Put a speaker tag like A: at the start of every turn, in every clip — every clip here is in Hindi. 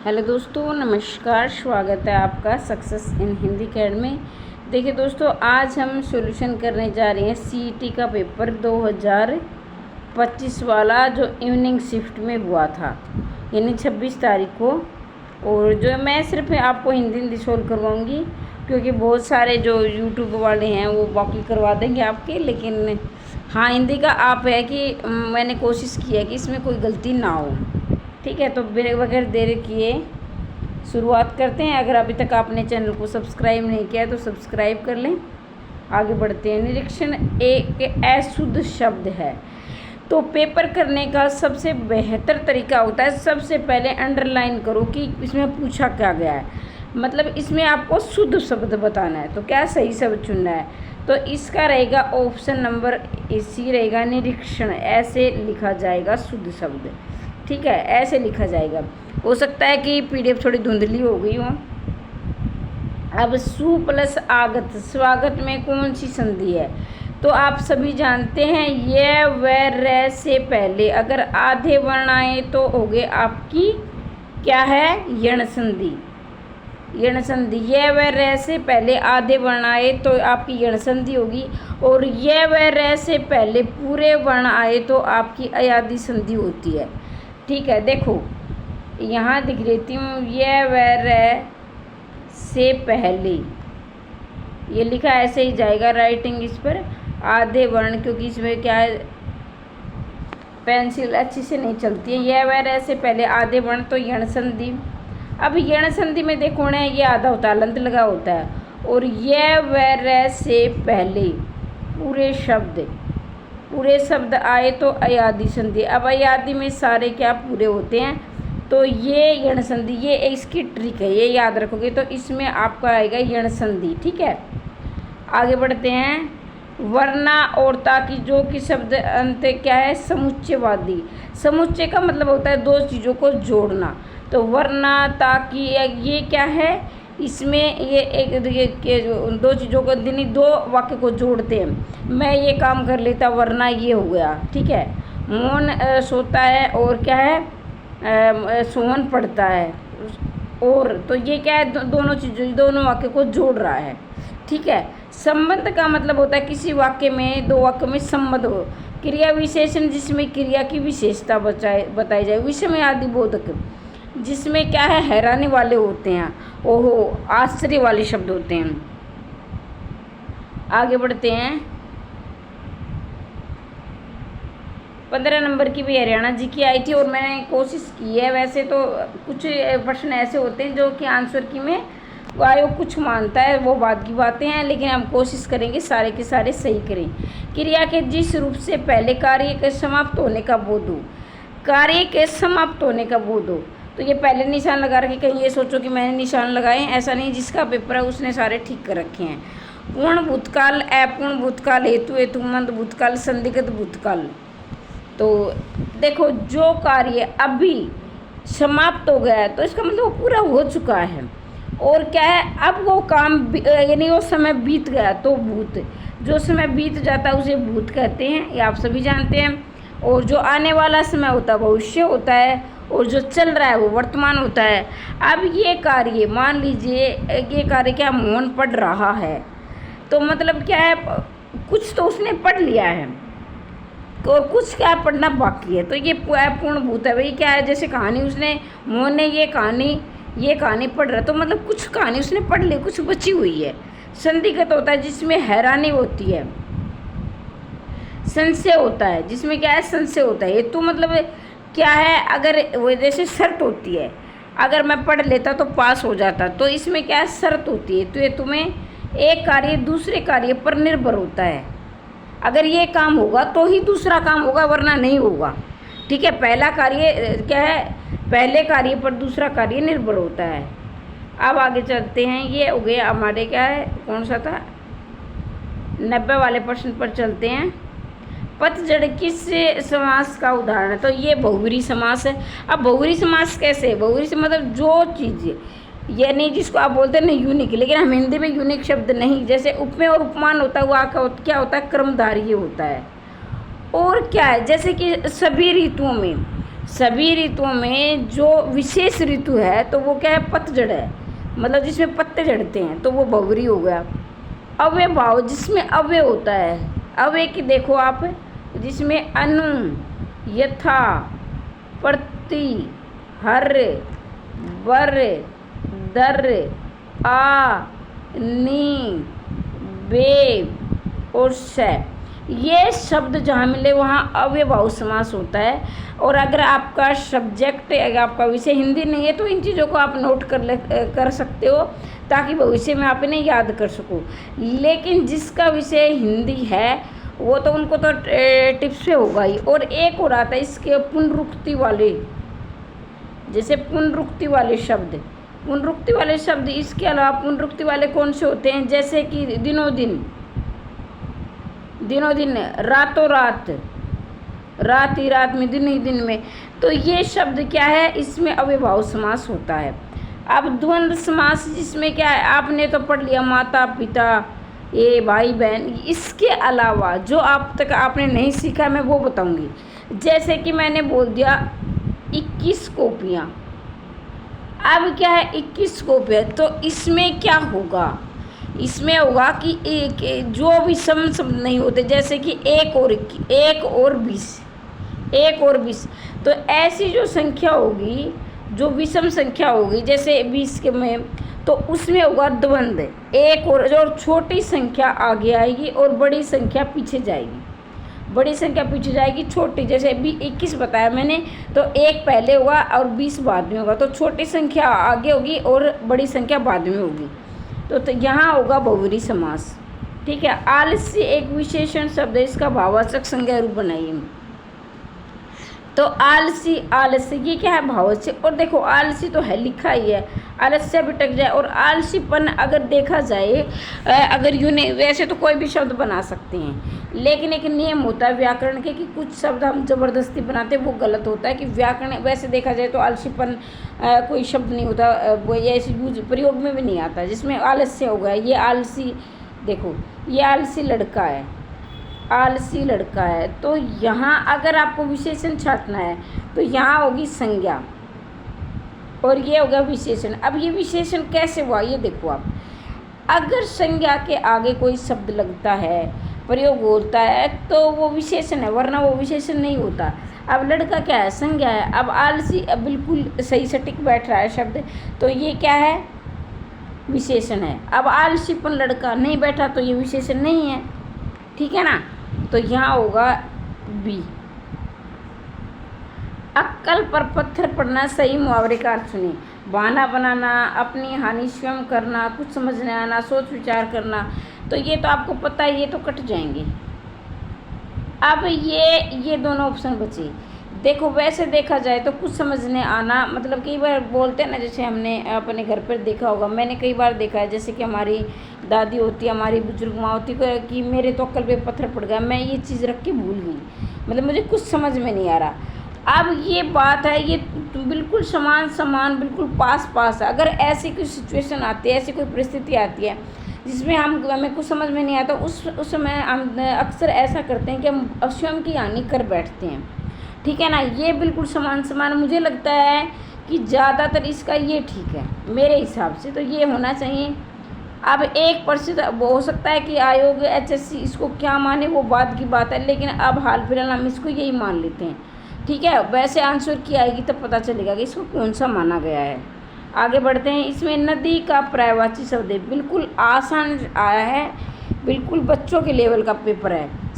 A: हेलो दोस्तों, नमस्कार। स्वागत है आपका सक्सेस इन हिंदी अकेडमी। देखिए दोस्तों, आज हम सॉल्यूशन करने जा रहे हैं सीईटी का पेपर 2025 वाला, जो इवनिंग शिफ्ट में हुआ था, यानी 26 तारीख को। और जो मैं सिर्फ आपको हिंदी सोल्व करवाऊँगी, क्योंकि बहुत सारे जो यूट्यूब वाले हैं वो बाकी करवा देंगे आपके, लेकिन हाँ, हिंदी का आप है कि मैंने कोशिश की है कि इसमें कोई गलती ना हो। ठीक है, तो बगैर देर किए शुरुआत करते हैं। अगर अभी तक आपने चैनल को सब्सक्राइब नहीं किया तो सब्सक्राइब कर लें। आगे बढ़ते हैं। निरीक्षण एक अशुद्ध शब्द है। तो पेपर करने का सबसे बेहतर तरीका होता है, सबसे पहले अंडरलाइन करो कि इसमें पूछा क्या गया है। मतलब इसमें आपको शुद्ध शब्द बताना है, तो क्या सही शब्द चुनना है। तो इसका रहेगा ऑप्शन नंबर सी रहेगा, निरीक्षण। ऐसे लिखा जाएगा शुद्ध शब्द। ठीक है, ऐसे लिखा जाएगा। हो सकता है कि पीडीएफ थोड़ी धुंधली हो गई हो। अब सु प्लस आगत, स्वागत में कौन सी संधि है? तो आप सभी जानते हैं, ये व रे से पहले अगर आधे वर्ण आए तो हो गए आपकी क्या है, यण संधि। यण संधि, ये व रे से पहले आधे वर्ण आए तो आपकी यण संधि होगी। और ये व रे से पहले पूरे वर्ण आए तो आपकी अयादि संधि होती है। ठीक है, देखो यहाँ दिख लेती हूँ, ये व रे से पहले, ये लिखा ऐसे ही जाएगा राइटिंग इस पर, आधे वर्ण, क्योंकि इसमें क्या है, पेंसिल अच्छी से नहीं चलती है। ये व रे से पहले आधे वर्ण तो यण संधि। अब यण संधि में देखो ना, ये आधा होता है, लंत लगा होता है। और ये व रे से पहले पूरे शब्द आए तो अयादि संधि। अब अयादि में सारे क्या पूरे होते हैं, तो ये यण संधि, ये इसकी ट्रिक है, ये याद रखोगे तो इसमें आपका आएगा यण संधि। ठीक है, आगे बढ़ते हैं। वरना और ताकि, जो कि शब्द अंत क्या है, समुच्चयवादी। समुच्चय का मतलब होता है दो चीज़ों को जोड़ना। तो वरना ताकि ये क्या है, इसमें ये दो चीज़ों को, यानी दो वाक्य को जोड़ते हैं। मैं ये काम कर लेता वरना ये हो गया। ठीक है, मोहन सोता है और क्या है, सोहन पढ़ता है। और तो ये क्या है, दोनों चीज़ों, दोनों वाक्य को जोड़ रहा है। ठीक है, संबंध का मतलब होता है किसी वाक्य में, दो वाक्य में संबंध हो। क्रिया विशेषण, जिसमें क्रिया की विशेषता बताई जाए। विषय आदि बोधक, जिसमें क्या है, हैरानी वाले होते हैं, ओहो, आश्चर्य वाले शब्द होते हैं। आगे बढ़ते हैं। 15 नंबर की भी हरियाणा जी की आई थी और मैंने कोशिश की है। वैसे तो कुछ प्रश्न ऐसे होते हैं जो कि आंसर की में आयोग कुछ मानता है, वो बात की बातें हैं, लेकिन हम कोशिश करेंगे सारे के सारे सही करें। क्रिया के जिस रूप से पहले कार्य के समाप्त होने का बोध हो, कार्य के समाप्त होने का बोध हो, तो ये पहले निशान लगा रखे, कहीं ये सोचो कि मैंने निशान लगाए, ऐसा नहीं। जिसका पेपर है उसने सारे ठीक कर रखे हैं। पूर्ण भूतकाल, अपूर्ण भूतकाल, हेतु हेतुमंद भूतकाल, संदिग्ध भूतकाल। तो देखो, जो कार्य अभी समाप्त हो गया है तो इसका मतलब वो पूरा हो चुका है। और क्या है, अब वो काम यानी वो समय बीत गया तो भूत, जो समय बीत जाता है उसे भूत कहते हैं, ये आप सभी जानते हैं। और जो आने वाला समय होता है भविष्य होता है, और जो चल रहा है वो वर्तमान होता है। अब ये कार्य, मान लीजिए ये कार्य क्या, मोहन पढ़ रहा है, तो मतलब क्या है, कुछ तो उसने पढ़ लिया है और कुछ क्या पढ़ना बाकी है, तो ये पूर्ण भूत है। भाई क्या है, जैसे कहानी उसने, मोहन ने ये कहानी पढ़ रहा, तो मतलब कुछ कहानी उसने पढ़ ली, कुछ बची हुई है। संदिग्ध होता है जिसमें हैरानी होती है। संशय होता है जिसमें क्या है, संशय होता है। हेतु मतलब क्या है, अगर वो जैसे शर्त होती है, अगर मैं पढ़ लेता तो पास हो जाता, तो इसमें क्या है, शर्त होती है। तो ये तुम्हें एक कार्य दूसरे कार्य पर निर्भर होता है। अगर ये काम होगा तो ही दूसरा काम होगा, वरना नहीं होगा। ठीक है, पहला कार्य क्या है, पहले कार्य पर दूसरा कार्य निर्भर होता है। अब आगे चलते हैं। ये हो गया हमारे क्या है, कौन सा था, 90 वाले प्रश्न पर चलते हैं। पतझड़ किस समास का उदाहरण है? तो ये बहुब्रीहि समास है। अब बहुब्रीहि समास कैसे है? बहुब्रीहि से मतलब जो चीज़, यानी जिसको आप बोलते हैं ना यूनिक, लेकिन हम हिंदी में यूनिक शब्द नहीं, जैसे उपमेय और उपमान होता है, वो क्या होता है, क्रमधारय होता है। और क्या है, जैसे कि सभी ऋतुओं में, सभी ऋतुओं में जो विशेष ऋतु है तो वो क्या है, पतझड़ है, मतलब जिसमें पत्ते झड़ते हैं, तो वो बहुरी हो गया। अव्यय भाव जिसमें अव्यय होता है, अव्यय की देखो आप, जिसमें अनु, यथा, प्रति, हर, वर, दर, आ, नी, बे और से, ये शब्द जहाँ मिले वहाँ अव्ययभाव समास होता है। और अगर आपका सब्जेक्ट, अगर आपका विषय हिंदी नहीं है तो इन चीज़ों को आप नोट कर सकते हो, ताकि भविष्य में आप इन्हें याद कर सको। लेकिन जिसका विषय हिंदी है वो तो उनको तो टिप्स पे होगा ही। और एक और आता है इसके पुनरुक्ति वाले, जैसे पुनरुक्ति वाले शब्द, पुनरुक्ति वाले शब्द, इसके अलावा पुनरुक्ति वाले कौन से होते हैं, जैसे कि दिनों दिन, दिनों दिन, रातों रात, रात ही रात में, दिन ही दिन में, तो ये शब्द क्या है, इसमें अव्ययभाव समास होता है। अब द्वंद्व समास जिसमें क्या है, आपने तो पढ़ लिया माता पिता, ये भाई बहन, इसके अलावा जो आप तक आपने नहीं सीखा मैं वो बताऊंगी। जैसे कि मैंने बोल दिया 21 कॉपियाँ, अब क्या है 21 कॉपियाँ, तो इसमें क्या होगा, इसमें होगा कि एक जो भी सम शब्द नहीं होते, जैसे कि एक और 20, एक और 20, तो ऐसी जो संख्या होगी, जो विषम संख्या होगी, जैसे 20 के में, तो उसमें होगा द्वंद, एक और, जो छोटी संख्या आगे आएगी और बड़ी संख्या पीछे जाएगी, बड़ी संख्या पीछे जाएगी, छोटी, जैसे अभी 21 बताया मैंने, तो एक पहले होगा और 20 बाद में होगा, तो छोटी संख्या आगे होगी और बड़ी संख्या बाद में होगी, तो यहाँ होगा बहुव्रीहि समास। ठीक है। आलस्य एक विशेषण शब्द है, इसका भाववाचक संज्ञा रूप बनाइए। तो आलसी, आलस्य ये क्या है, भाववाचक। और देखो आलसी तो है, लिखा ही है, आलस्य भी टक जाए। और आलसीपन अगर देखा जाए, अगर यूँ वैसे तो कोई भी शब्द बना सकते हैं, लेकिन एक नियम होता है व्याकरण के कि कुछ शब्द हम ज़बरदस्ती बनाते हैं, वो गलत होता है। कि व्याकरण वैसे देखा जाए तो आलसीपन कोई शब्द नहीं होता, वो ऐसे यूज प्रयोग में भी नहीं आता जिसमें आलस्य होगा। ये आलसी, देखो ये आलसी लड़का है, आलसी लड़का है, तो यहाँ अगर आपको विशेषण छाटना है तो यहाँ होगी संज्ञा और ये होगा विशेषण। अब ये विशेषण कैसे हुआ ये देखो आप, अगर संज्ञा के आगे कोई शब्द लगता है, प्रयोग होता है, तो वो विशेषण है, वरना वो विशेषण नहीं होता। अब लड़का क्या है, संज्ञा है। अब आलसी, अब बिल्कुल सही सटीक बैठ रहा है शब्द, तो ये क्या है, विशेषण है। अब आलसीपन लड़का नहीं बैठा तो ये विशेषण नहीं है, ठीक है ना। तो यहाँ होगा बी। अक्कल पर पत्थर पड़ना, सही मुहावरे का अर्थ सुनिए। बहाना बनाना, अपनी हानि स्वयं करना, कुछ समझने आना, सोच विचार करना, तो ये तो आपको पता है, ये तो कट जाएंगे। अब ये दोनों ऑप्शन बचे। देखो वैसे देखा जाए तो कुछ समझने आना, मतलब कई बार बोलते हैं ना, जैसे हमने अपने घर पर देखा होगा, मैंने कई बार देखा है, जैसे कि हमारी दादी होती है, हमारी बुजुर्ग माँ होती है, कि मेरे तो अक्कल पे पत्थर पड़ गया, मैं ये चीज़ रख के भूल गई, मतलब मुझे कुछ समझ में नहीं आ रहा। अब ये बात है, ये बिल्कुल समान बिल्कुल पास। अगर ऐसी कोई सिचुएशन आती है, ऐसी कोई परिस्थिति आती है जिसमें हमें कुछ समझ में नहीं आता, उस समय हम अक्सर ऐसा करते हैं कि हम स्वयं की हानि कर बैठते हैं, ठीक है ना। ये बिल्कुल समान मुझे लगता है कि ज़्यादातर इसका ये ठीक है मेरे हिसाब से, तो ये होना चाहिए। अब 1% हो सकता है कि आयोग HSC इसको क्या माने, वो बाद की बात है, लेकिन अब हाल फिलहाल हम इसको यही मान लेते हैं, ठीक है। वैसे आंसर की आएगी तब पता चलेगा कि इसको कौन सा माना गया है। आगे बढ़ते हैं। इसमें नदी का पर्यायवाची शब्द है, बिल्कुल आसान आया है, बिल्कुल बच्चों के लेवल का पेपर है।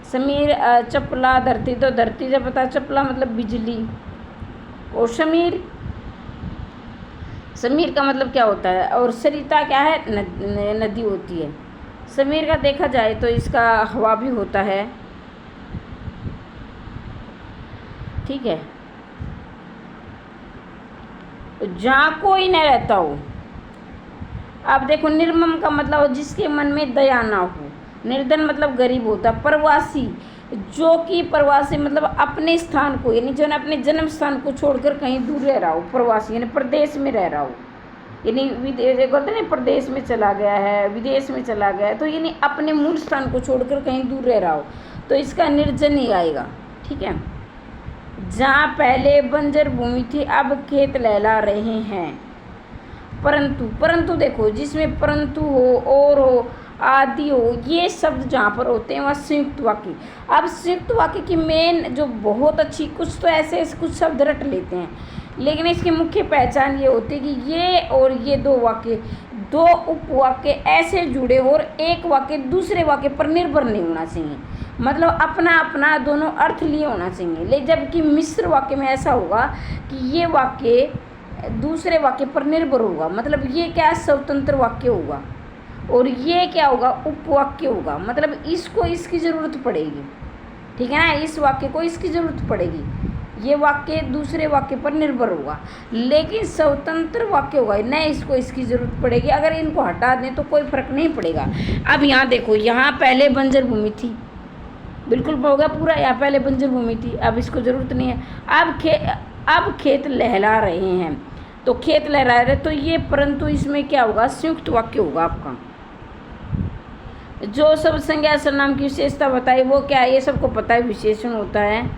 A: समीर चपला, धरती, तो धरती जब पता, चपला मतलब बिजली। और समीर का मतलब क्या होता है, और सरिता क्या है, नदी होती है। समीर का देखा जाए तो इसका हवा भी होता है, ठीक है। जहाँ कोई न रहता हो। अब देखो निर्मम का मतलब जिसके मन में दया ना हो। निर्धन मतलब गरीब होता। प्रवासी, जो कि प्रवासी मतलब अपने स्थान को, यानी जो ना अपने जन्म स्थान को छोड़कर कहीं दूर रह रहा हो, प्रवासी यानी प्रदेश में रह रहा हो, यानी बोलते हैं प्रदेश में चला गया है, विदेश में चला गया है, तो यानी अपने मूल स्थान को छोड़कर कहीं दूर रह रहा हो, तो इसका निर्जन ही आएगा, ठीक है। जहाँ पहले बंजर भूमि थी अब खेत लहला रहे हैं। परंतु, परंतु देखो जिसमें परंतु हो, और हो, आदि हो, ये शब्द जहाँ पर होते हैं वह संयुक्त वाक्य। अब संयुक्त वाक्य की मेन जो बहुत अच्छी, कुछ तो ऐसे कुछ शब्द रट लेते हैं, लेकिन इसकी मुख्य पहचान ये होती है कि ये और ये दो वाक्य, दो उपवाक्य ऐसे जुड़े और एक वाक्य दूसरे वाक्य पर निर्भर नहीं होना चाहिए, मतलब अपना अपना दोनों अर्थ लिए होना चाहिए। ले जबकि मिश्र वाक्य में ऐसा होगा कि ये वाक्य दूसरे वाक्य पर निर्भर होगा, मतलब ये क्या स्वतंत्र वाक्य होगा, और ये क्या होगा उपवाक्य होगा, मतलब इसको इसकी ज़रूरत पड़ेगी, ठीक है ना, इस वाक्य को इसकी ज़रूरत पड़ेगी, ये वाक्य दूसरे वाक्य पर निर्भर होगा। लेकिन स्वतंत्र वाक्य होगा न, इसको इसकी ज़रूरत पड़ेगी। अगर इनको हटा दें तो कोई फर्क नहीं पड़ेगा। अब यहाँ देखो, यहाँ पहले बंजर भूमि थी, बिल्कुल होगा पूरा, यहाँ पहले बंजर भूमि थी, अब इसको ज़रूरत नहीं है। अब खेत लहला रहे हैं, तो खेत लहरा रहे, तो ये परंतु इसमें क्या होगा संयुक्त वाक्य होगा आपका। जो शब्द संज्ञा सर्वनाम की विशेषता बताई वो क्या है, ये सबको पता है, विशेषण होता है।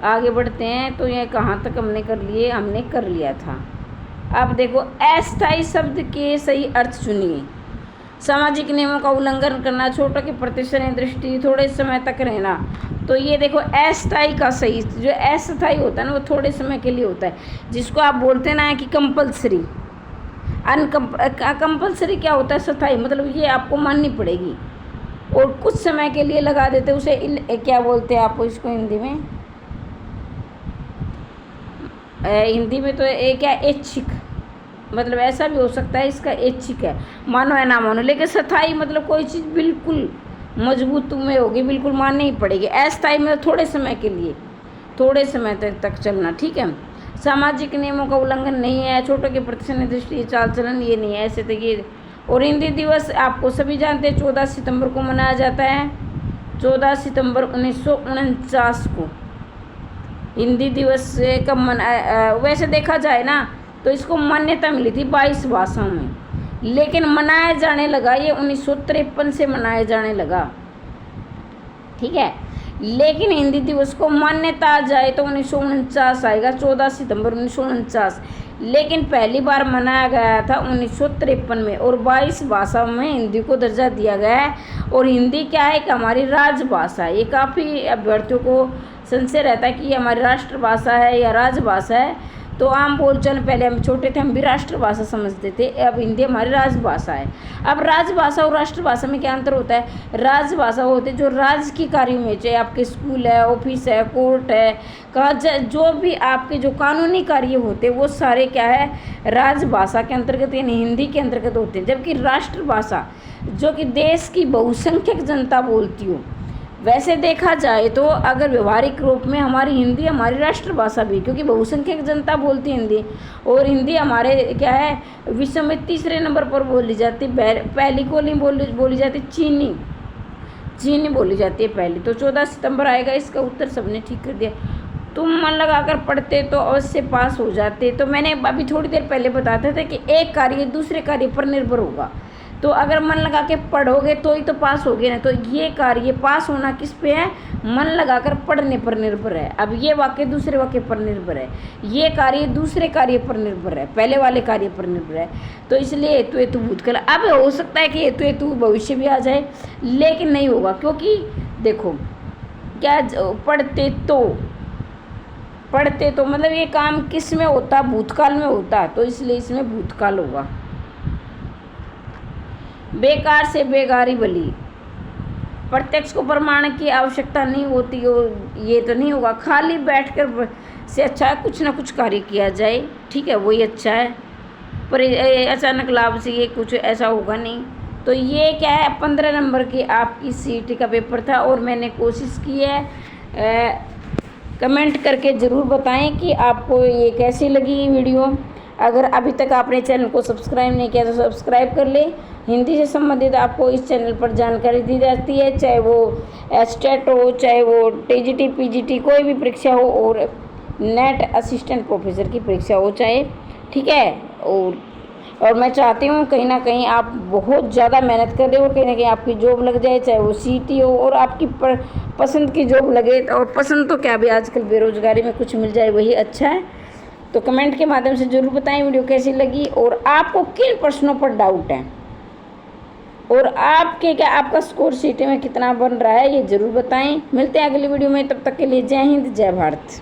A: आगे बढ़ते हैं, तो ये कहाँ तक हमने कर लिया था। अब देखो, अस्थायी शब्द के सही अर्थ चुनिए। सामाजिक नियमों का उल्लंघन करना, छोटों के प्रति स्नेह दृष्टि, थोड़े समय तक रहना। तो ये देखो अस्थायी का सही, जो अस्थायी होता है ना वो थोड़े समय के लिए होता है, जिसको आप बोलते ना कि कंपल्सरी। कंपल्सरी क्या होता है स्थायी, मतलब ये आपको माननी पड़ेगी, और कुछ समय के लिए लगा देते उसे क्या बोलते हैं आप इसको हिंदी में, तो ये क्या ऐच्छिक, मतलब ऐसा भी हो सकता है इसका ऐच्छिक है, मानो या ना मानो। लेकिन स्थायी मतलब कोई चीज़ बिल्कुल मजबूत में होगी, बिल्कुल माननी ही पड़ेगी। अस्थायी मतलब थोड़े समय के लिए, थोड़े समय तक चलना, ठीक है। सामाजिक नियमों का उल्लंघन नहीं है, छोटों के प्रति स्नेह दृष्टि, चाल चलन ये नहीं है, ऐसे तो ये। और हिंदी दिवस आपको सभी जानते हैं 14 सितंबर को मनाया जाता है, 14 सितंबर 1949 को हिंदी दिवस कब मनाया। वैसे देखा जाए ना तो इसको मान्यता मिली थी 22 भाषाओं में, लेकिन मनाया जाने लगा ये 1953 से मनाया जाने लगा, ठीक है। लेकिन हिंदी दिवस को मान्यता आ जाए तो 1949 आएगा, 14 सितंबर 1949। लेकिन पहली बार मनाया गया था 1953 में, और 22 भाषाओं में हिंदी को दर्जा दिया गया है। और हिंदी क्या है कि हमारी राजभाषा है। ये काफ़ी अभ्यर्थियों को संशय रहता है कि ये हमारी राष्ट्रभाषा है या राजभाषा है। तो आम बोलचाल पहले हम छोटे थे हम भी राष्ट्रभाषा समझते थे, अब हिंदी हमारी राजभाषा है। अब राजभाषा और राष्ट्रभाषा में क्या अंतर होता है, राजभाषा होते हैं जो राज की कार्यों में, चाहे आपके स्कूल है, ऑफिस है, कोर्ट है, कहा जो भी आपके जो कानूनी कार्य होते हैं वो सारे क्या है राजभाषा के अंतर्गत यानी हिंदी के अंतर्गत होते हैं। जबकि राष्ट्रभाषा जो कि देश की बहुसंख्यक जनता बोलती हो, वैसे देखा जाए तो अगर व्यवहारिक रूप में हमारी हिंदी हमारी राष्ट्रभाषा भी, क्योंकि बहुसंख्यक जनता बोलती है हिंदी, और हिंदी हमारे क्या है विश्व में तीसरे नंबर पर बोली जाती है। पहली को नहीं बोली जाती, चीनी बोली जाती है पहली। तो 14 सितंबर आएगा, इसका उत्तर सबने ठीक कर दिया। तुम मन लगाकर पढ़ते तो अवश्य पास हो जाते। तो मैंने अभी थोड़ी देर पहले बताते थे कि एक कार्य दूसरे कार्य पर निर्भर होगा, तो अगर मन लगा के पढ़ोगे तो ही तो पास होगे ना। तो ये कार्य पास होना किस पे है, मन लगाकर पढ़ने पर निर्भर है। अब ये वाक्य दूसरे वाक्य पर निर्भर है, ये कार्य दूसरे कार्य पर निर्भर है, पहले वाले कार्य पर निर्भर है। तो इसलिए हेतु हेतु भूतकाल। अब हो सकता है कि हेतु हेतु भविष्य भी आ जाए, लेकिन नहीं होगा, क्योंकि देखो क्या पढ़ते तो मतलब ये काम किस में होता, भूतकाल में होता, तो इसलिए इसमें भूतकाल होगा। बेकार से बेगारी भली, प्रत्यक्ष को प्रमाण की आवश्यकता नहीं होती हो, ये तो नहीं होगा। खाली बैठकर से अच्छा है कुछ ना कुछ कार्य किया जाए, ठीक है, वही अच्छा है। पर अचानक लाभ से ये कुछ ऐसा होगा नहीं। तो ये क्या है 15 नंबर की आपकी CET का पेपर था, और मैंने कोशिश की है। कमेंट करके ज़रूर बताएं कि आपको ये कैसी लगी ये वीडियो। अगर अभी तक आपने चैनल को सब्सक्राइब नहीं किया तो सब्सक्राइब कर ले। हिंदी से संबंधित आपको इस चैनल पर जानकारी दी जाती है, चाहे वो एस्टेट हो, चाहे वो TGT PGT कोई भी परीक्षा हो, और नेट असिस्टेंट प्रोफेसर की परीक्षा हो चाहे, ठीक है। और और मैं चाहती हूँ कहीं ना कहीं आप बहुत ज़्यादा मेहनत करें और कहीं ना कहीं आपकी जॉब लग जाए, चाहे वो सीटी हो और आपकी पसंद की जॉब लगे। और पसंद तो क्या भी, आजकल बेरोज़गारी में कुछ मिल जाए वही अच्छा है। तो कमेंट के माध्यम से ज़रूर बताएं वीडियो कैसी लगी और आपको किन प्रश्नों पर डाउट है और आपका स्कोर सीटी में कितना बन रहा है, ये ज़रूर बताएं। मिलते हैं अगली वीडियो में, तब तक के लिए जय हिंद जय भारत।